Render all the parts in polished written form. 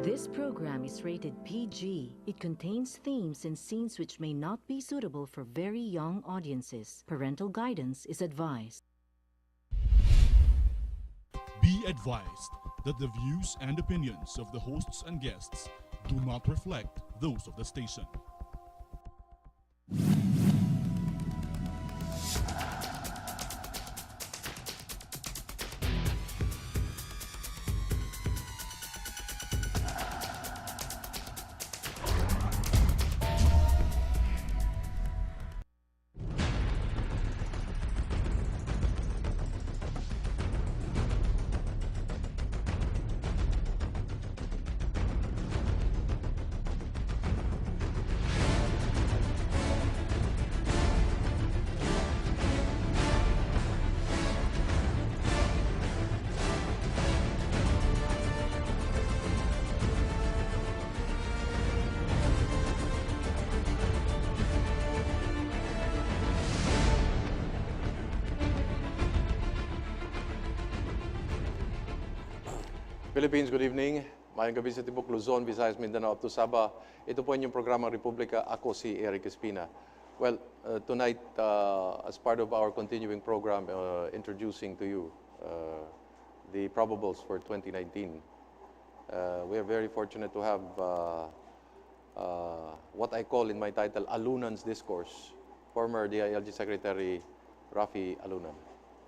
This program is rated PG. It contains themes and scenes which may not be suitable for very young audiences. Parental guidance is advised. Be advised that the views and opinions of the hosts and guests do not reflect those of the station. Philippines, good evening. Mayang gabi sa Tibok, Luzon, Visayas, Mindanao, up to Sabah. Ito po inyong programang Republika. Ako si Eric Espina. Well, tonight, as part of our continuing program, introducing to you the probables for 2019, we are very fortunate to have what I call in my title, Alunan'S Discourse, former DILG Secretary Raffy Alunan.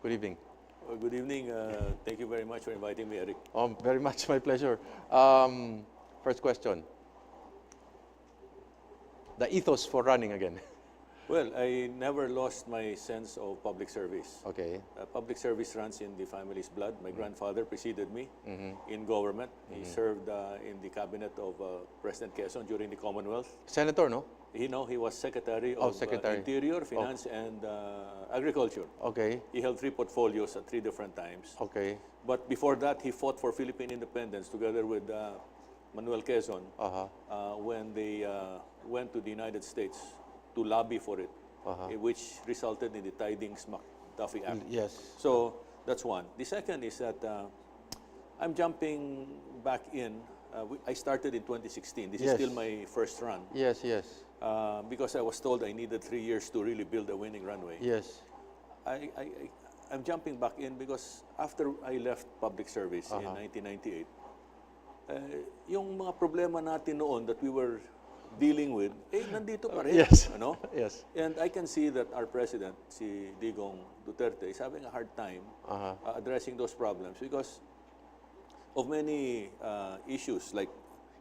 Good evening. Good evening. Thank you very much for inviting me, Eric. Very much my pleasure. First question. The ethos for running again. Well, I never lost my sense of public service. Okay. Public service runs in the family's blood. My grandfather preceded me in government. He served in the cabinet of President Quezon during the Commonwealth. Senator, no? He was Secretary of Interior, Finance, and Agriculture. Okay. He held 3 portfolios at 3 different times. Okay. But before that, he fought for Philippine independence together with Manuel Quezon when they went to the United States to lobby for it, which resulted in the Tidings-McDuffie Act. Yes. So that's one. The second is that I'm jumping back in. I started in 2016. This is Yes. still my first run. Yes, yes. Because I was told I needed 3 years to really build a winning runway. Yes. I'm jumping back in because after I left public service in 1998, yung mga problema natin noon that we were dealing with, nandito pa rin. Yes. Ano? Yes. And I can see that our president, si Digong Duterte, is having a hard time addressing those problems because of many issues. Like,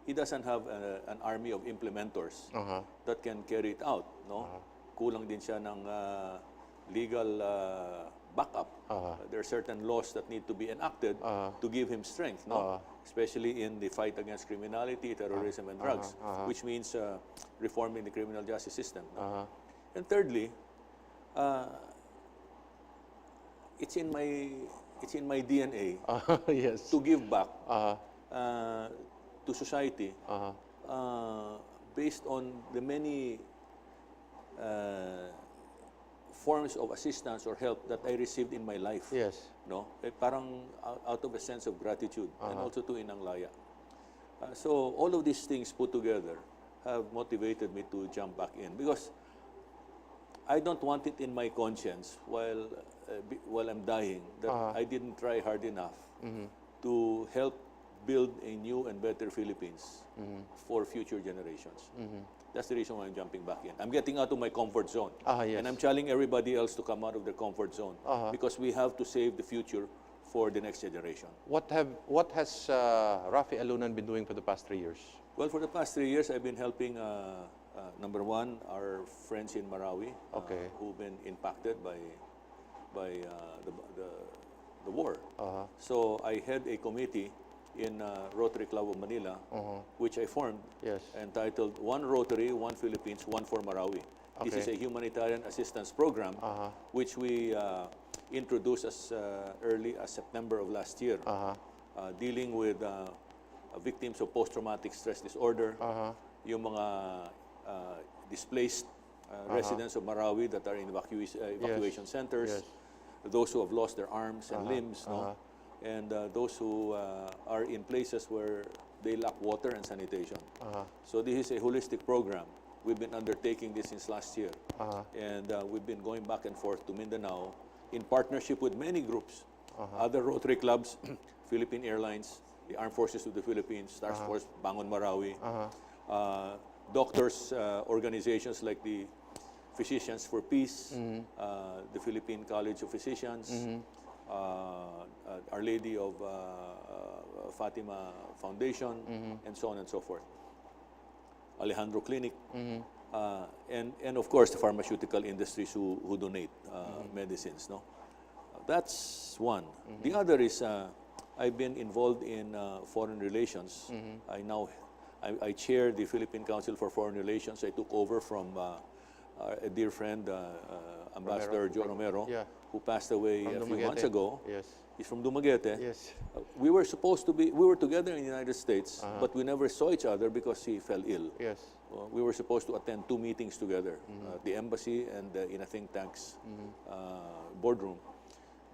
he doesn't have an army of implementors that can carry it out. No? Kulang din siya ng legal backup. There are certain laws that need to be enacted to give him strength, no? Especially in the fight against criminality, terrorism, and drugs, which means reforming the criminal justice system. No? And thirdly, it's in my DNA Yes. to give back to society based on the many forms of assistance or help that I received in my life. Yes. No? Parang out of a sense of gratitude and also to Inang Laya. So all of these things put together have motivated me to jump back in because I don't want it in my conscience while I'm dying that I didn't try hard enough to help build a new and better Philippines for future generations. That's the reason why I'm jumping back in. I'm getting out of my comfort zone. Yes. And I'm telling everybody else to come out of their comfort zone because we have to save the future for the next generation. What has Raffy Alunan been doing for the past 3 years? Well, for the past 3 years, I've been helping, number one, our friends in Marawi who've been impacted by the war. So I had a committee in Rotary Club of Manila, which I formed, entitled One Rotary, One Philippines, One for Marawi. This is a humanitarian assistance program, which we introduced as early as September of last year, dealing with victims of post-traumatic stress disorder, yung mga displaced residents of Marawi that are in evacuation centers, those who have lost their arms and limbs, no? And those who are in places where they lack water and sanitation. So this is a holistic program. We've been undertaking this since last year. And we've been going back and forth to Mindanao in partnership with many groups. Other Rotary clubs, Philippine Airlines, the Armed Forces of the Philippines, Task Force Bangon Marawi, doctors' organizations like the Physicians for Peace, the Philippine College of Physicians, Our Lady of Fatima Foundation, and so on and so forth. Alejandro Clinic, and of course the pharmaceutical industries who donate medicines. No, that's one. The other is I've been involved in foreign relations. I chair the Philippine Council for Foreign Relations. I took over from a dear friend, Ambassador Joe Romero, who passed away a few months ago. Yes. He's from Dumaguete. Yes. We were together in the United States, but we never saw each other because he fell ill. Yes. We were supposed to attend 2 meetings together, the embassy and in a think tank's boardroom.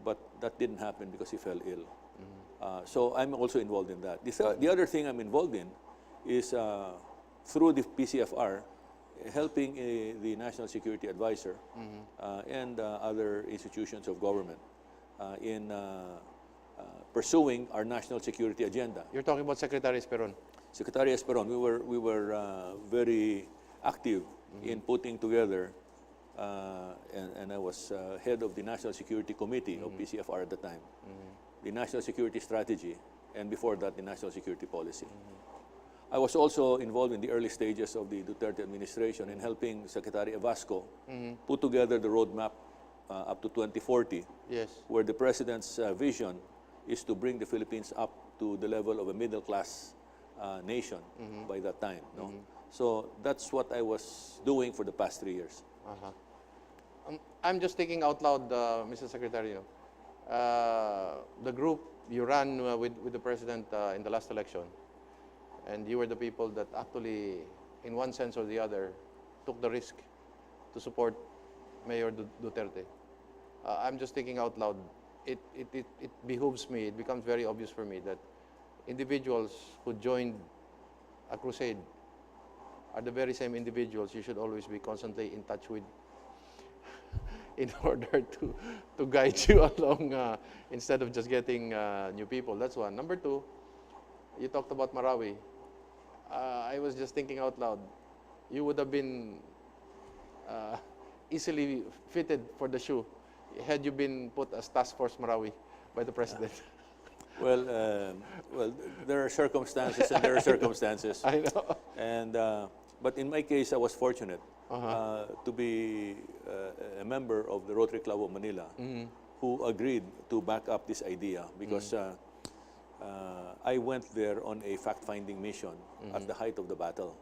But that didn't happen because he fell ill. So I'm also involved in that. The other thing I'm involved in is through the PCFR, helping the National Security Advisor and other institutions of government in pursuing our national security agenda. You're talking about Secretary Esperon. Secretary Esperon, we were very active in putting together, and I was head of the National Security Committee of PCFR at the time, the National Security Strategy, and before that, the National Security Policy. I was also involved in the early stages of the Duterte administration in helping Secretary Evasco put together the roadmap up to 2040, where the President's vision is to bring the Philippines up to the level of a middle-class nation by that time. No? So that's what I was doing for the past 3 years. I'm just thinking out loud, Mr. Secretary. The group you ran with the President in the last election, and you were the people that actually, in one sense or the other, took the risk to support Mayor Duterte. I'm just thinking out loud. It behooves me, it becomes very obvious for me that individuals who joined a crusade are the very same individuals you should always be constantly in touch with in order to guide you along instead of just getting new people. That's one. Number two, you talked about Marawi. I was just thinking out loud. You would have been easily fitted for the shoe had you been put as Task Force Marawi by the President. Well, there are circumstances and there are circumstances. I know. And but in my case, I was fortunate to be a member of the Rotary Club of Manila, who agreed to back up this idea because I went there on a fact-finding mission at the height of the battle,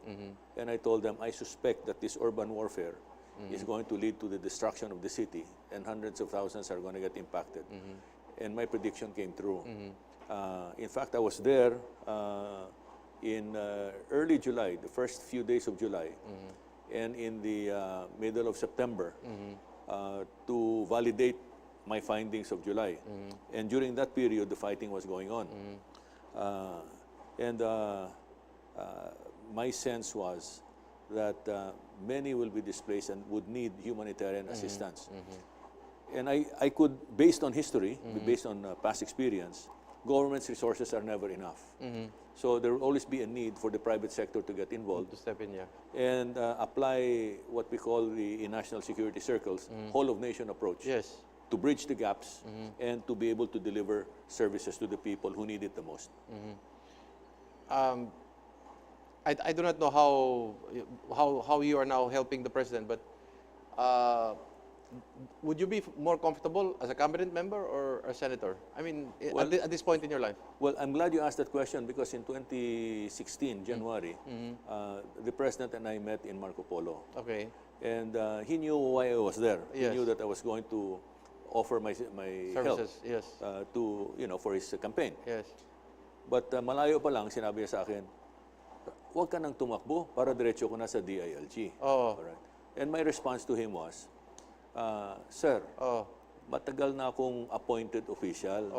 and I told them I suspect that this urban warfare is going to lead to the destruction of the city, and hundreds of thousands are going to get impacted. And my prediction came true. In fact, I was there in early July, the first few days of July, and in the middle of September to validate my findings of July. And during that period, the fighting was going on. And my sense was that many will be displaced and would need humanitarian assistance. And I could, based on history, based on past experience, government's resources are never enough. So there will always be a need for the private sector to get involved. To step in, yeah. And apply what we call in national security circles, whole-of-nation approach. Yes. To bridge the gaps and to be able to deliver services to the people who need it the most. I do not know how you are now helping the President, but would you be more comfortable as a cabinet member or a senator? I mean, at this point in your life. Well, I'm glad you asked that question because in 2016, January, the President and I met in Marco Polo. Okay. And he knew why I was there. Yes. He knew that I was going to offer my services, help to, for his campaign. Yes. But malayo pa lang, sinabi niya sa akin, huwag ka nang tumakbo para diretso ko na sa DILG. Oh. Alright. And my response to him was, Sir, matagal na akong appointed official.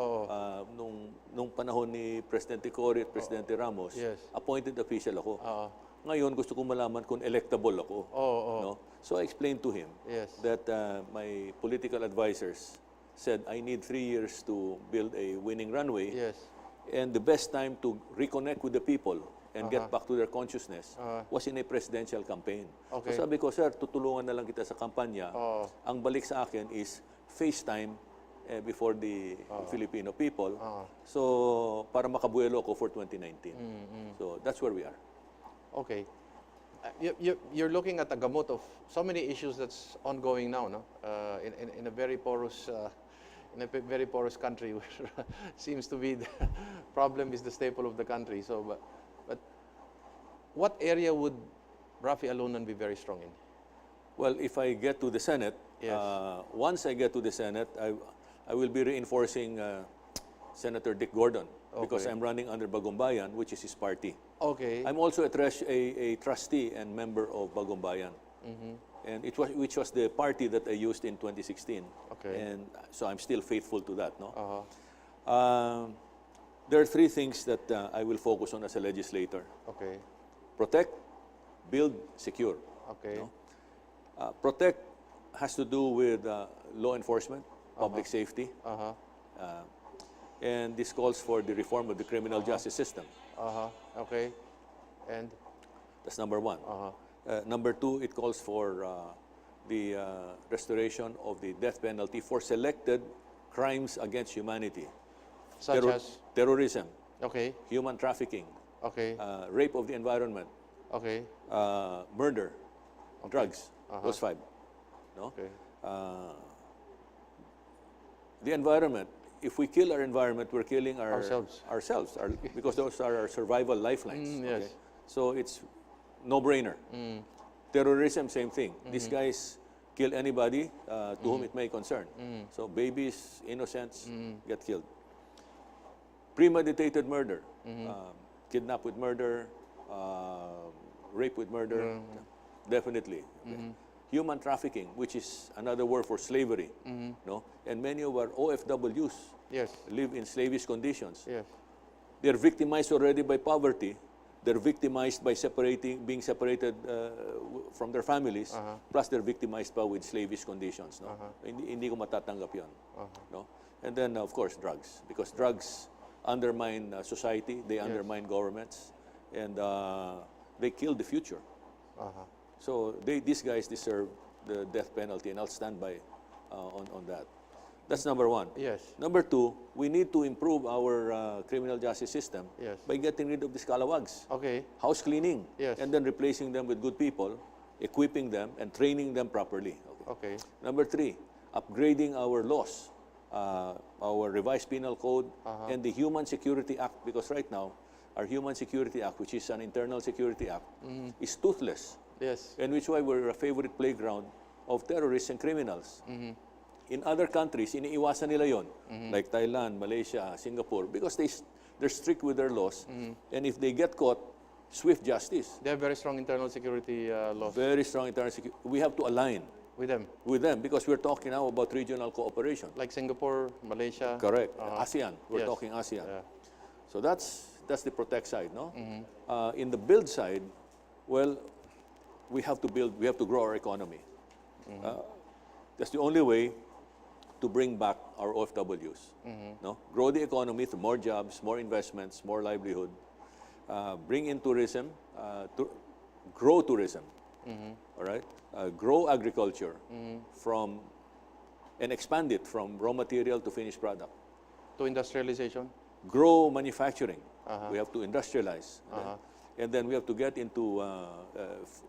Nung panahon ni Presidente Cory at Presidente Ramos, appointed official ako. Ngayon, gusto kong malaman kung electable ako. No? So I explained to him that my political advisors said, I need 3 years to build a winning runway. And the best time to reconnect with the people and get back to their consciousness was in a presidential campaign. So sabi ko, sir, tutulungan na lang kita sa kampanya. Ang balik sa akin is FaceTime before the Filipino people. So, para makabuelo ako for 2019. So, that's where we are. Okay. You're looking at a gamut of so many issues that's ongoing now, no? In a very porous country where seems to be the problem is the staple of the country. So, but what area would Raffy Alunan be very strong in? Well, if I get to the Senate, once I get to the Senate, I will be reinforcing Senator Dick Gordon because I'm running under Bagumbayan, which is his party. I'm also a trustee and member of Bagumbayan, and which was the party that I used in 2016. And so I'm still faithful to that. No. There are 3 things that I will focus on as a legislator. Protect, build, secure. No? Protect has to do with law enforcement, public safety, and this calls for the reform of the criminal justice system. And that's number 1. Number 2, it calls for the restoration of the death penalty for selected crimes against humanity, such as terrorism, human trafficking, rape of the environment, murder, drugs. Those 5. No? The environment, if we kill our environment, we're killing ourselves, because those are our survival lifelines. So it's no-brainer. Terrorism, same thing. These guys kill anybody to whom it may concern. So babies, innocents get killed. Premeditated murder, kidnap with murder, rape with murder, definitely. Human trafficking, which is another word for slavery, no? And many of our OFWs live in slavish conditions. They're victimized already by poverty. They're victimized by being separated from their families. Plus, they're victimized pa with slavish conditions. No? Hindi ko matatanggap yun. No? And then, of course, drugs, because drugs undermine society. They undermine governments, and they kill the future. So these guys deserve the death penalty, and I'll stand by on that. That's number 1. Number 2, we need to improve our criminal justice system by getting rid of these calawags. House cleaning, and then replacing them with good people, equipping them, and training them properly. Number 3, upgrading our laws, our revised penal code, and the Human Security Act, because right now, our Human Security Act, which is an internal security act, is toothless. And which why we're a favorite playground of terrorists and criminals. In other countries, iniiwasan nila yon, like Thailand, Malaysia, Singapore, because they're strict with their laws. And if they get caught, swift justice. They have very strong internal security laws. Very strong internal security. We have to align with them. With them, because we're talking now about regional cooperation. Like Singapore, Malaysia. Correct. ASEAN. We're talking ASEAN. So that's the protect side, no? In the build side, well, we have to grow our economy. That's the only way to bring back our OFWs. No? Grow the economy through more jobs, more investments, more livelihood. Bring in tourism, grow tourism. All right? Grow agriculture and expand it from raw material to finished product. To industrialization? Grow manufacturing. We have to industrialize. And then we have to get into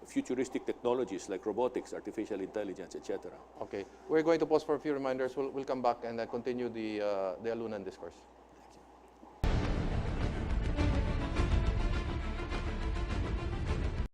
futuristic technologies like robotics, artificial intelligence, etc. Okay. We're going to pause for a few reminders. We'll come back and continue the Alunan discourse.